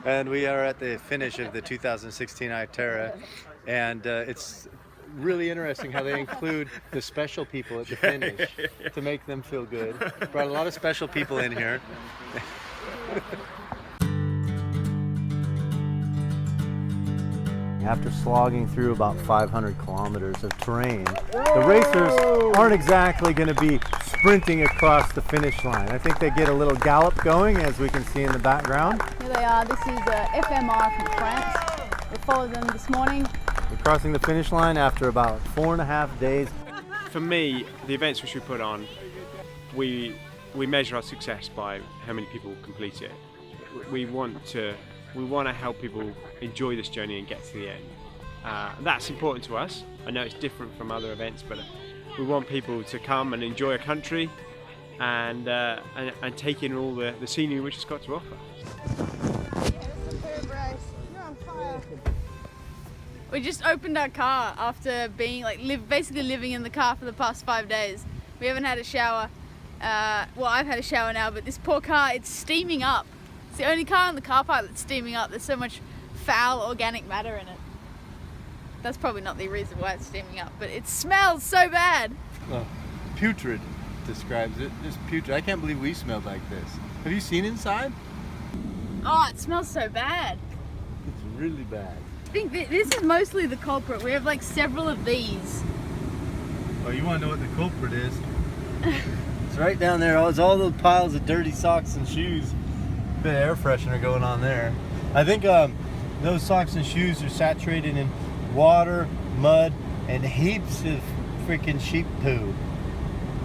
And we are at the finish of the 2016 ITERA, and it's really interesting how they include the special people at the finish to make them feel good. Brought a lot of special people in here. After slogging through about 500 kilometers of terrain, the racers aren't exactly going to be sprinting across the finish line. I think they get a little gallop going, as we can see in the background. Here they are. This is FMR from France. We followed them this morning. We're crossing the finish line after about 4.5 days. For me, the events which we put on, we measure our success by how many people complete it. We want to help people enjoy this journey and get to the end. That's important to us. I know it's different from other events, but we want people to come and enjoy a country and take in all the scenery which it's got to offer. We just opened our car after being basically living in the car for the past 5 days. We haven't had a shower. Well, I've had a shower now, but this poor car, it's steaming up. It's the only car in the car park that's steaming up. There's so much foul organic matter in it. That's probably not the reason why it's steaming up, but it smells so bad. Oh, putrid describes it. Just putrid. I can't believe we smelled like this. Have you seen inside? Oh, it smells so bad. It's really bad. I think this is mostly the culprit. We have like several of these. Oh, you want to know what the culprit is? It's right down there. It's all those piles of dirty socks and shoes. Bit of air freshener going on there. I think those socks and shoes are saturated in water, mud, and heaps of freaking sheep poo.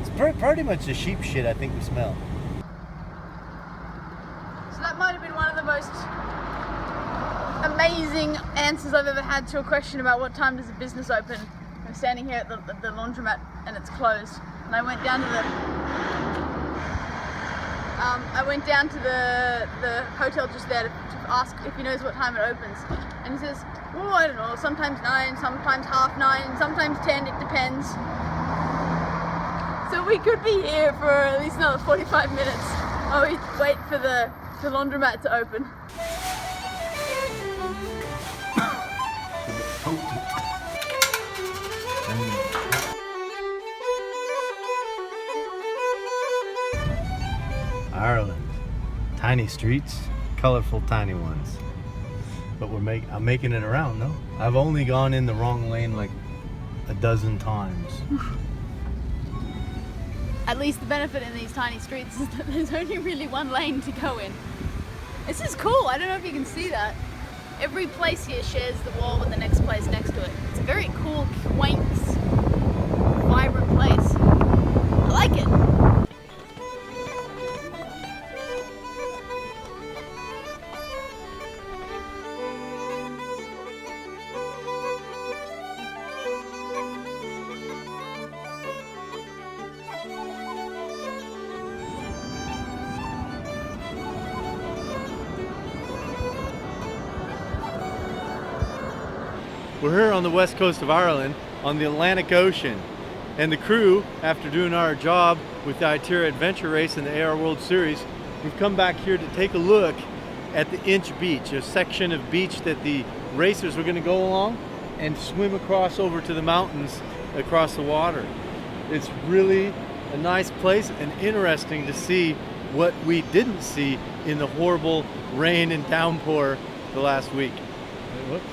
It's pretty much the sheep shit I think we smell. So that might have been one of the most amazing answers I've ever had to a question about what time does a business open. I'm standing here at the laundromat and it's closed. And I went down to the hotel just there to ask if he knows what time it opens. And he says, oh, I don't know, sometimes 9, sometimes 9:30, sometimes 10, it depends. So we could be here for at least another 45 minutes while we wait for the laundromat to open. Ireland. Tiny streets, colorful tiny ones. But I'm making it around, no? I've only gone in the wrong lane like a dozen times. At least the benefit in these tiny streets is that there's only really one lane to go in. This is cool. I don't know if you can see that. Every place here shares the wall with the next place next to it. It's a very cool, quaint, vibrant place. I like it. We're here on the west coast of Ireland on the Atlantic Ocean, and the crew, after doing our job with the ITERA Adventure Race and the AR World Series, we've come back here to take a look at the Inch Beach, a section of beach that the racers were going to go along and swim across over to the mountains across the water. It's really a nice place and interesting to see what we didn't see in the horrible rain and downpour the last week. Whoops.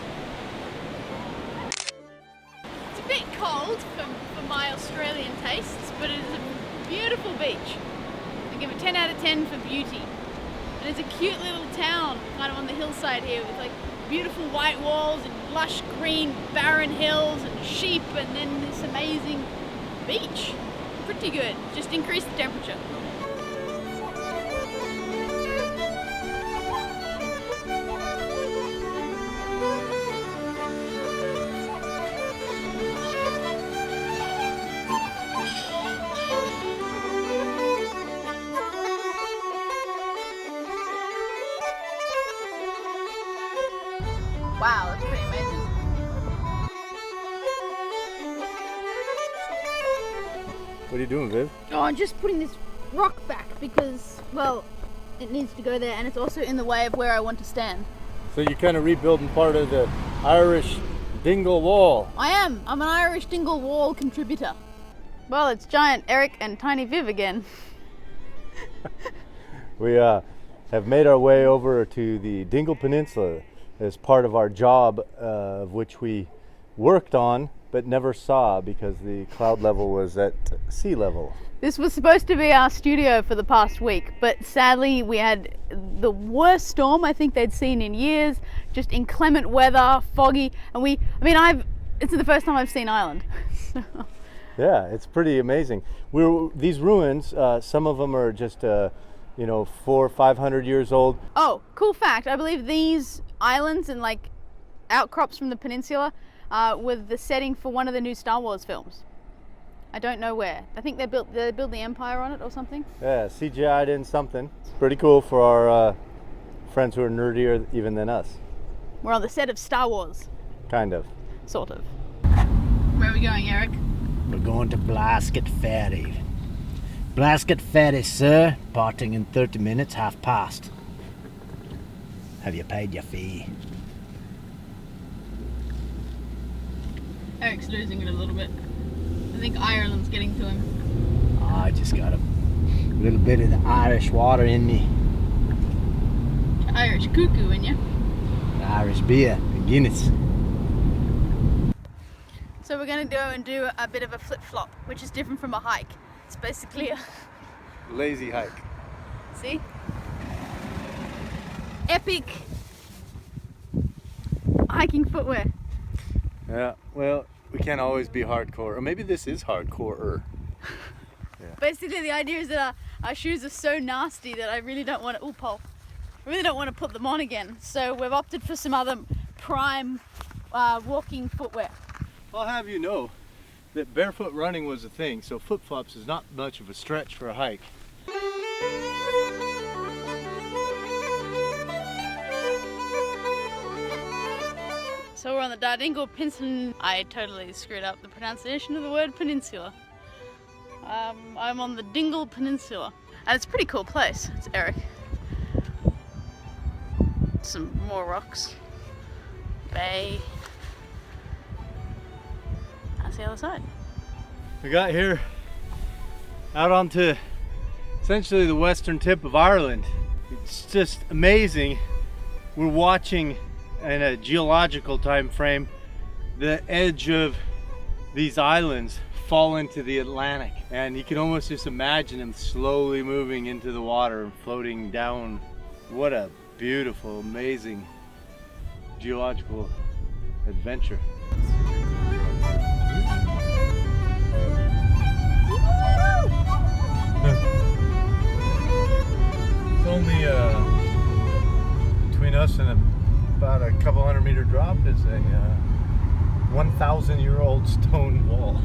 Cold for my Australian tastes, but it is a beautiful beach. I give it 10 out of 10 for beauty. And it's a cute little town kind of on the hillside here with like beautiful white walls and lush green barren hills and sheep, and then this amazing beach. Pretty good. Just increase the temperature. Wow, that's pretty amazing. What are you doing, Viv? Oh, I'm just putting this rock back because, well, It needs to go there, and it's also in the way of where I want to stand. So you're kind of rebuilding part of the Irish Dingle Wall. I am. I'm an Irish Dingle Wall contributor. Well, it's giant Erik and tiny Viv again. We have made our way over to the Dingle Peninsula as part of our job, of which we worked on but never saw because the cloud level was at sea level. This was supposed to be our studio for the past week, but sadly we had the worst storm I think they'd seen in years, just inclement weather, foggy, and it's the first time I've seen Ireland. So. Yeah, it's pretty amazing. These ruins, some of them are just 400 or 500 years old. Oh, cool fact, I believe these islands and like outcrops from the peninsula were the setting for one of the new Star Wars films. I don't know where. I think they built the Empire on it or something. Yeah, CGI'd in something. It's pretty cool for our friends who are nerdier even than us. We're on the set of Star Wars. Kind of. Sort of. Where are we going, Erik? We're going to Blasket Ferry. Blasket Ferry, sir. Parting in 30 minutes, past. Have you paid your fee? Erik's losing it a little bit. I think Ireland's getting to him. I just got a little bit of the Irish water in me. Irish cuckoo in you. Irish beer, Guinness. So we're going to go and do a bit of a flip-flop, which is different from a hike. It's basically a... Lazy hike. See? Epic hiking footwear. Yeah, well, we can't always be hardcore. Or maybe this is hardcore-er. Yeah. Basically, the idea is that our shoes are so nasty that I really don't want to... Ooh, Paul. I really don't want to put them on again. So we've opted for some other prime walking footwear. I'll have you know that barefoot running was a thing, so flip-flops is not much of a stretch for a hike. So we're on the Dingle Peninsula. I totally screwed up the pronunciation of the word peninsula. I'm on the Dingle Peninsula, and it's a pretty cool place. It's Erik. Some more rocks. Bay. That's the other side. We got here out onto essentially the western tip of Ireland. It's just amazing. We're watching in a geological time frame the edge of these islands fall into the Atlantic, and you can almost just imagine them slowly moving into the water and floating down. What a beautiful, amazing geological adventure. It's only between us and about a couple 100-meter drop is a 1,000-year-old stone wall.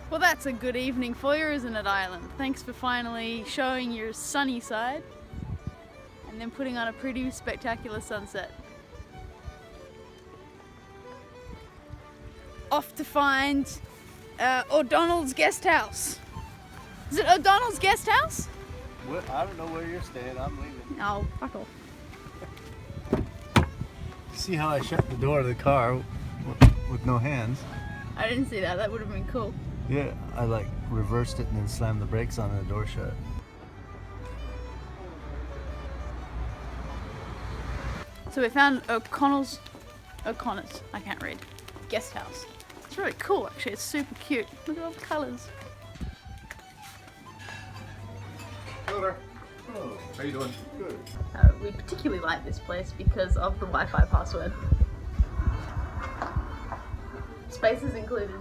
Well, that's a good evening for you, isn't it, Ireland? Thanks for finally showing your sunny side and then putting on a pretty spectacular sunset. Off to find O'Donnell's guest house. Is it O'Donnell's guest house? Well, I don't know where you're staying. I'm leaving. Oh, fuck off. See how I shut the door of the car with no hands? I didn't see that. That would have been cool. Yeah, I like reversed it and then slammed the brakes on and the door shut. So we found O'Connor's, I can't read, guest house. It's really cool actually, it's super cute. Look at all the colours. Hello there. Hello. How you doing? Good. We particularly like this place because of the Wi-Fi password. Space is included.